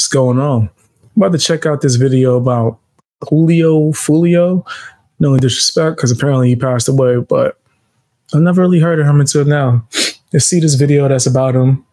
what's going on. I'm about to check out this video about Julio, Foolio. No disrespect, because apparently he passed away, but I've never really heard of him until now. You see this video that's about him,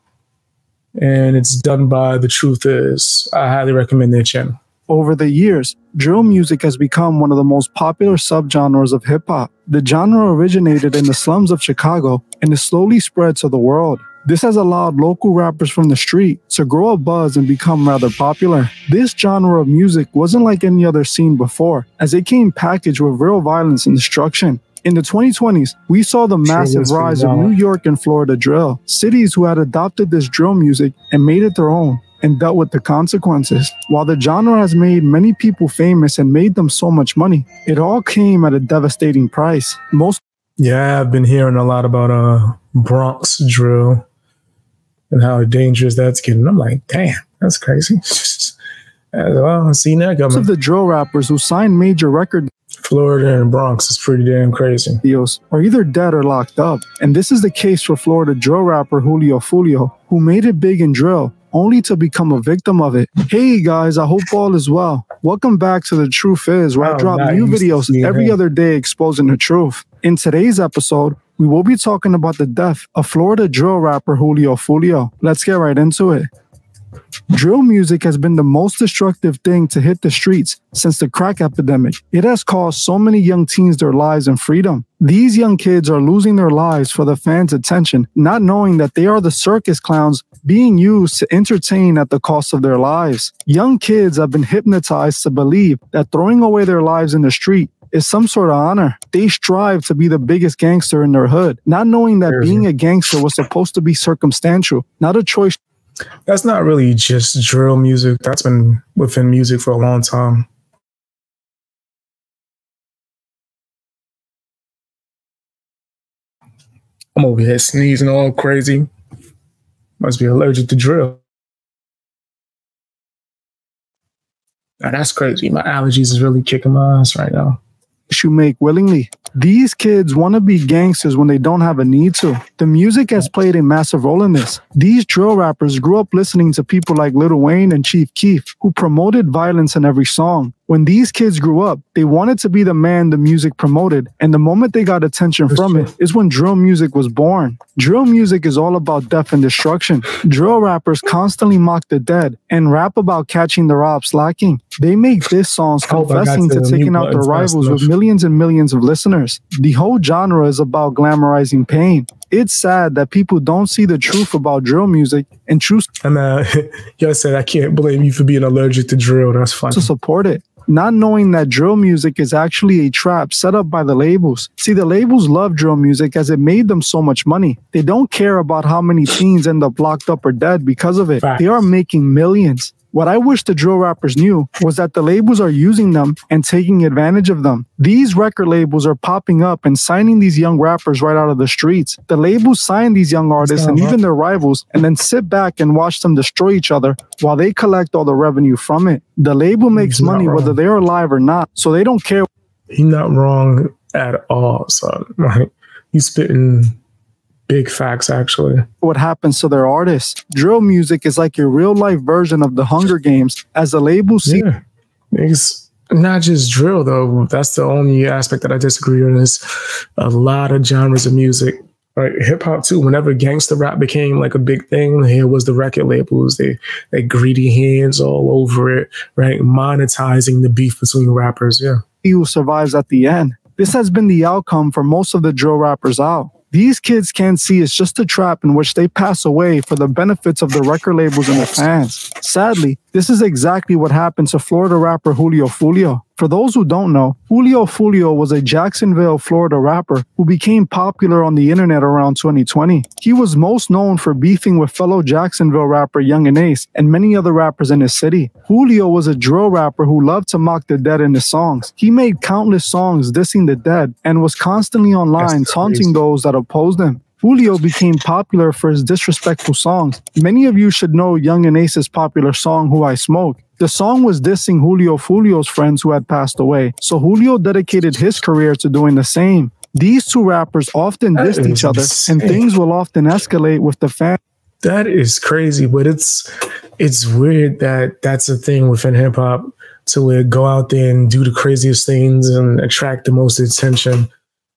and it's done by The Truth Is. I highly recommend their channel. Over the years, drill music has become one of the most popular subgenres of hip-hop. The genre originated in the slums of Chicago and has slowly spread to the world. This has allowed local rappers from the street to grow a buzz and become rather popular. This genre of music wasn't like any other scene before, as it came packaged with real violence and destruction. In the 2020s, we saw the massive rise of New York and Florida drill, cities who had adopted this drill music and made it their own, and dealt with the consequences. While the genre has made many people famous and made them so much money, it all came at a devastating price. Yeah, I've been hearing a lot about Bronx drill and how dangerous that's getting. I'm like, damn, that's crazy. Well, I've seen that coming. Most of the drill rappers who signed major record Florida and Bronx is pretty damn crazy. deals are either dead or locked up. And this is the case for Florida drill rapper Julio Foolio, who made it big in drill, only to become a victim of it. Hey guys, I hope all is well. Welcome back to The Truth Is, where I drop new videos every other day exposing the truth. In today's episode, we will be talking about the death of Florida drill rapper Julio Foolio. Let's get right into it. Drill music has been the most destructive thing to hit the streets since the crack epidemic. It has cost so many young teens their lives and freedom. These young kids are losing their lives for the fans' attention, not knowing that they are the circus clowns being used to entertain at the cost of their lives. Young kids have been hypnotized to believe that throwing away their lives in the street is some sort of honor. They strive to be the biggest gangster in their hood, not knowing that being a gangster was supposed to be circumstantial, not a choice. That's not really just drill music. That's been within music for a long time. I'm over here sneezing all crazy. Must be allergic to drill. Now that's crazy. My allergies is really kicking my ass right now. You make willingly. These kids want to be gangsters when they don't have a need to. The music has played a massive role in this. These drill rappers grew up listening to people like Lil Wayne and Chief Keef, who promoted violence in every song. When these kids grew up, they wanted to be the man the music promoted, and the moment they got attention from it is when drill music was born. Drill music is all about death and destruction. Drill rappers constantly mock the dead and rap about catching their ops lacking. They make diss songs confessing to taking out their rivals with millions and millions of listeners. The whole genre is about glamorizing pain. It's sad that people don't see the truth about drill music and choose y'all said I can't blame you for being allergic to drill. That's funny. To support it, not knowing that drill music is actually a trap set up by the labels. See, the labels love drill music as it made them so much money. They don't care about how many teens end up locked up or dead because of it. Facts. They are making millions. What I wish the drill rappers knew was that the labels are using them and taking advantage of them. These record labels are popping up and signing these young rappers right out of the streets. The labels sign these young artists and even their rivals and then sit back and watch them destroy each other while they collect all the revenue from it. The label makes money whether they're alive or not, so they don't care. He's not wrong at all, son. Right? He's spitting big facts, actually. What happens to their artists? Drill music is like a real-life version of the Hunger Games, as the labels see. Yeah. It's not just drill, though. That's the only aspect that I disagree on. Is a lot of genres of music. Right, hip-hop, too. Whenever gangster rap became like a big thing, here was the record labels. They greedy hands all over it, right? Monetizing the beef between rappers, yeah. Who survives at the end. This has been the outcome for most of the drill rappers out. These kids can't see it's just a trap in which they pass away for the benefits of the record labels and the fans. Sadly, this is exactly what happened to Florida rapper Julio Foolio. For those who don't know, Julio Foolio was a Jacksonville, Florida rapper who became popular on the internet around 2020. He was most known for beefing with fellow Jacksonville rapper Young and Ace and many other rappers in his city. Julio was a drill rapper who loved to mock the dead in his songs. He made countless songs dissing the dead and was constantly online taunting those that opposed him. Julio became popular for his disrespectful songs. Many of you should know Young and Ace's popular song, Who I Smoke. The song was dissing Julio Foolio's friends who had passed away, so Julio dedicated his career to doing the same. These two rappers often dissed each other, and things will often escalate with the fans. That is crazy, but it's weird that that's a thing within hip hop to where go out there and do the craziest things and attract the most attention,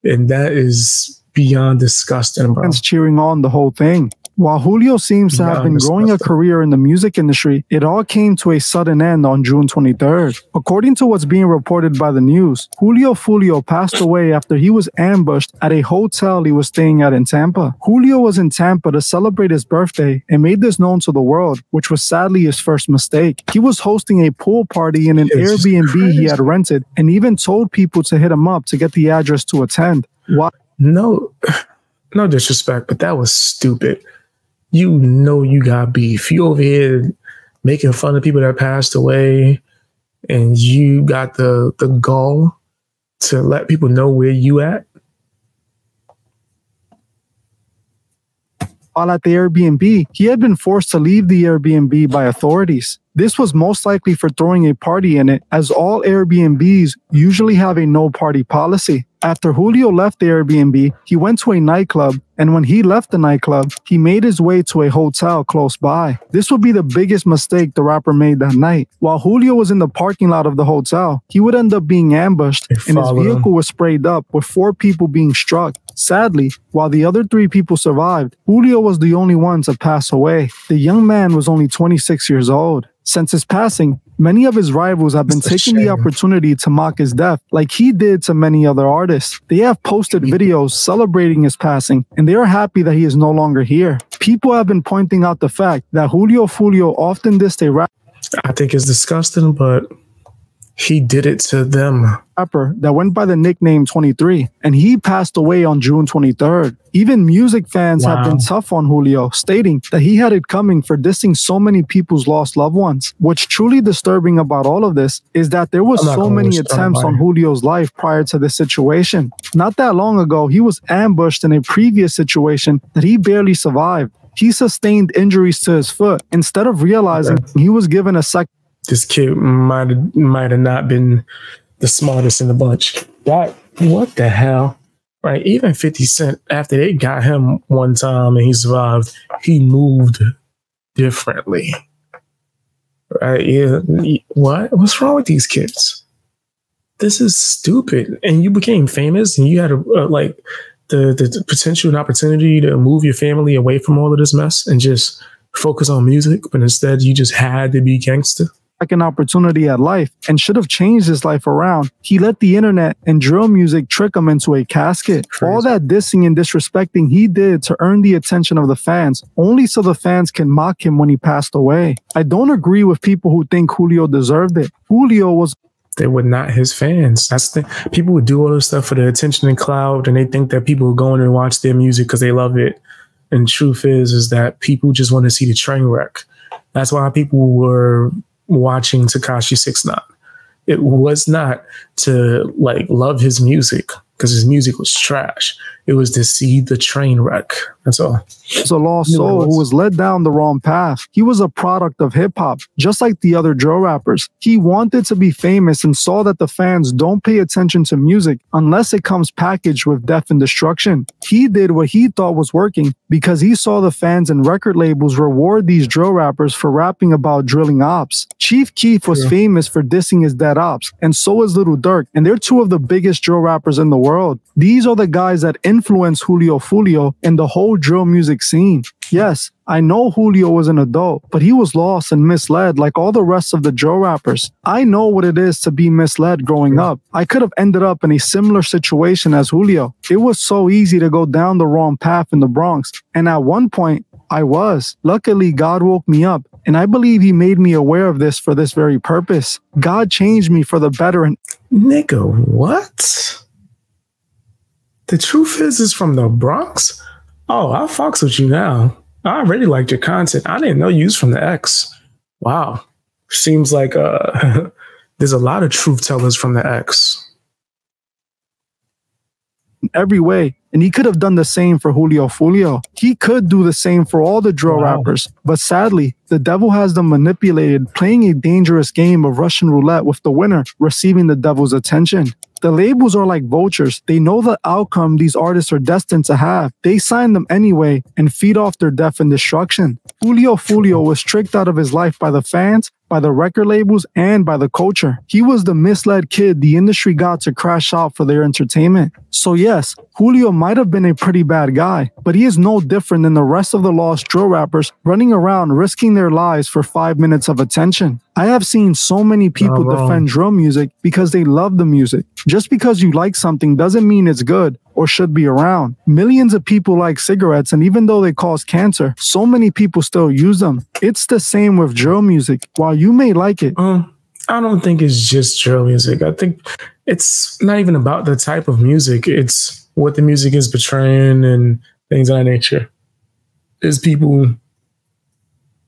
and that is beyond disgusting, bro. Fans cheering on the whole thing. While Julio seems to have been growing a career in the music industry, it all came to a sudden end on June 23rd. According to what's being reported by the news, Julio Foolio passed away after he was ambushed at a hotel he was staying at in Tampa. Julio was in Tampa to celebrate his birthday and made this known to the world, which was sadly his first mistake. He was hosting a pool party in an Airbnb he had rented and even told people to hit him up to get the address to attend. Why? No disrespect, but that was stupid. You know you got beef. You over here making fun of people that passed away, and you got the gall to let people know where you at. While at the Airbnb, he had been forced to leave the Airbnb by authorities. This was most likely for throwing a party in it, as all Airbnbs usually have a no-party policy. After Julio left the Airbnb, he went to a nightclub, and when he left the nightclub, he made his way to a hotel close by. This would be the biggest mistake the rapper made that night. While Julio was in the parking lot of the hotel, he would end up being ambushed, and his vehicle was sprayed up with 4 people being struck. Sadly, while the other 3 people survived, Julio was the only one to pass away. The young man was only 26 years old. Since his passing, many of his rivals have been taking the opportunity to mock his death like he did to many other artists. They have posted videos celebrating his passing, and they are happy that he is no longer here. People have been pointing out the fact that Julio Foolio often dissed a rapper. I think it's disgusting, but he did it to them. Rapper that went by the nickname 23, and he passed away on June 23rd. Even music fans have been tough on Julio, stating that he had it coming for dissing so many people's lost loved ones. What's truly disturbing about all of this is that there was so many attempts on Julio's life prior to this situation. Not that long ago, he was ambushed in a previous situation that he barely survived. He sustained injuries to his foot. Instead of realizing he was given a second. This kid might have not been the smartest in the bunch. What the hell? Right? Even 50 Cent, after they got him one time and he survived, he moved differently. Right? Yeah. What? What's wrong with these kids? This is stupid. And you became famous, and you had the potential and opportunity to move your family away from all of this mess and just focus on music, but instead you just had to be gangster. Second opportunity at life and should have changed his life around. He let the internet and drill music trick him into a casket. Crazy. All that dissing and disrespecting he did to earn the attention of the fans, only so the fans can mock him when he passed away. I don't agree with people who think Julio deserved it. Julio was... They were not his fans. That's the people would do all this stuff for the attention and clout, and they think that people would go in and watch their music because they love it. And the truth is that people just want to see the train wreck. That's why people were watching Tekashi 6ix9ine. It was not to love his music because his music was trash. It was to see the train wreck. That's all. It's a lost soul who was led down the wrong path. He was a product of hip hop, just like the other drill rappers. He wanted to be famous and saw that the fans don't pay attention to music unless it comes packaged with death and destruction. He did what he thought was working because he saw the fans and record labels reward these drill rappers for rapping about drilling ops. Chief Keef was famous for dissing his dead ops, and so is Lil Durk, and they're 2 of the biggest drill rappers in the world. These are the guys that influenced Julio Foolio and the whole drill music scene. Yes, I know Julio was an adult, but he was lost and misled like all the rest of the drill rappers. I know what it is to be misled growing up. I could have ended up in a similar situation as Julio. It was so easy to go down the wrong path in the Bronx, and at one point, I was. Luckily, God woke me up, and I believe he made me aware of this for this very purpose. God changed me for the better. And nigga, what? The truth is, it's from the Bronx? Oh, I fucks with you now. I already liked your content. I didn't know you was from the X. Wow. Seems like there's a lot of truth tellers from the X. Every way. And he could have done the same for Julio Foolio. He could do the same for all the drill rappers. But sadly, The devil has them manipulated, playing a dangerous game of Russian roulette with the winner receiving the devil's attention. The labels are like vultures. They know the outcome these artists are destined to have. They sign them anyway and feed off their death and destruction. Foolio was tricked out of his life by the fans, by the record labels, and by the culture. He was the misled kid the industry got to crash out for their entertainment. So yes, Julio might have been a pretty bad guy, but he is no different than the rest of the lost drill rappers running around risking their lives for 5 minutes of attention. I have seen so many people defend drill music because they love the music. Just because you like something doesn't mean it's good or should be around. Millions of people like cigarettes, and even though they cause cancer, so many people still use them. It's the same with drill music. While you may like it, I don't think it's just drill music. I think it's not even about the type of music. It's what the music is portraying and things of that nature. There's people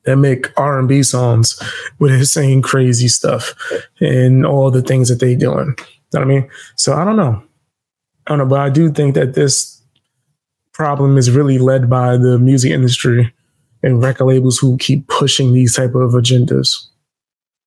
that make R&B songs with his saying crazy stuff and all the things that they doing. You know what I mean? So I don't know, but I do think that this problem is really led by the music industry and record labels who keep pushing these type of agendas.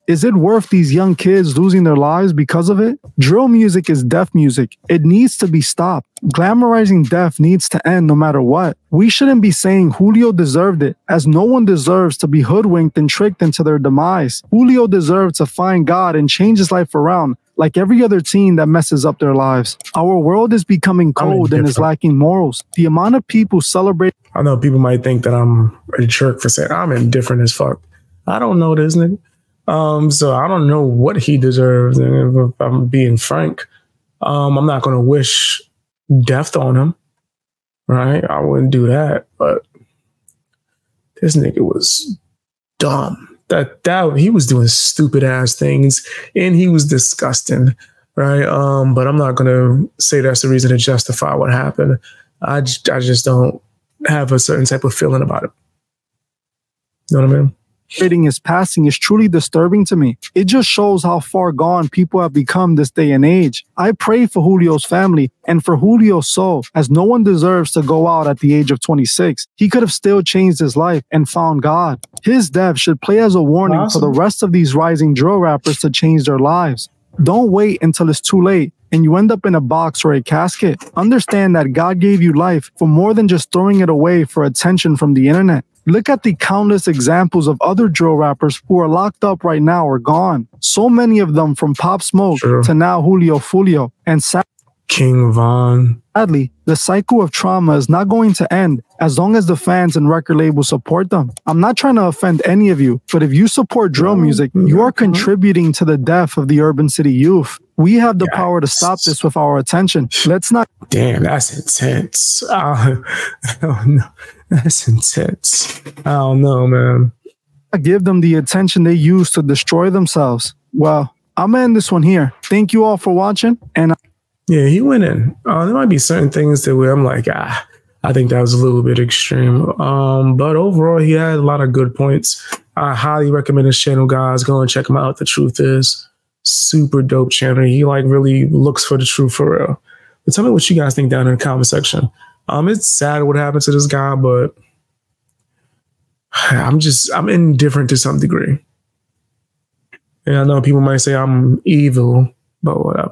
Is it worth these young kids losing their lives because of it? Drill music is death music. It needs to be stopped. Glamorizing death needs to end no matter what. We shouldn't be saying Julio deserved it, as no one deserves to be hoodwinked and tricked into their demise. Julio deserved to find God and change his life around, like every other teen that messes up their lives. Our world is becoming cold and is lacking morals. The amount of people celebrate. I know people might think that I'm a jerk for saying I'm indifferent as fuck. I don't know this nigga. So I don't know what he deserves. And if I'm being frank, I'm not going to wish death on him, right? I wouldn't do that. But this nigga was dumb. That he was doing stupid ass things, and he was disgusting, right? But I'm not going to say that's the reason to justify what happened. I just don't have a certain type of feeling about it. You know what I mean? His passing is truly disturbing to me. It just shows how far gone people have become this day and age. I pray for Julio's family and for Julio's soul, as no one deserves to go out at the age of 26. He could have still changed his life and found God. His death should play as a warning for the rest of these rising drill rappers to change their lives. Don't wait until it's too late and you end up in a box or a casket. Understand that God gave you life for more than just throwing it away for attention from the internet. Look at the countless examples of other drill rappers who are locked up right now or gone. So many of them, from Pop Smoke to now Julio Foolio and King Von. Sadly, the cycle of trauma is not going to end as long as the fans and record labels support them. I'm not trying to offend any of you, but if you support drill music, you are contributing to the death of the urban city youth. We have the power to stop this with our attention. Let's not. Damn, that's intense. I don't know. That's intense. I don't know, man. Give them the attention they use to destroy themselves. Well, I'm gonna end this one here. Thank you all for watching. And yeah, he went in. There might be certain things that where I'm like, I think that was a little bit extreme. But overall, he had a lot of good points. I highly recommend his channel, guys. Go and check him out. The Truth Is. Super dope channel. He like really looks for the truth for real. But tell me what you guys think down in the comment section. It's sad what happened to this guy, but I'm indifferent to some degree. And I know people might say I'm evil, but whatever.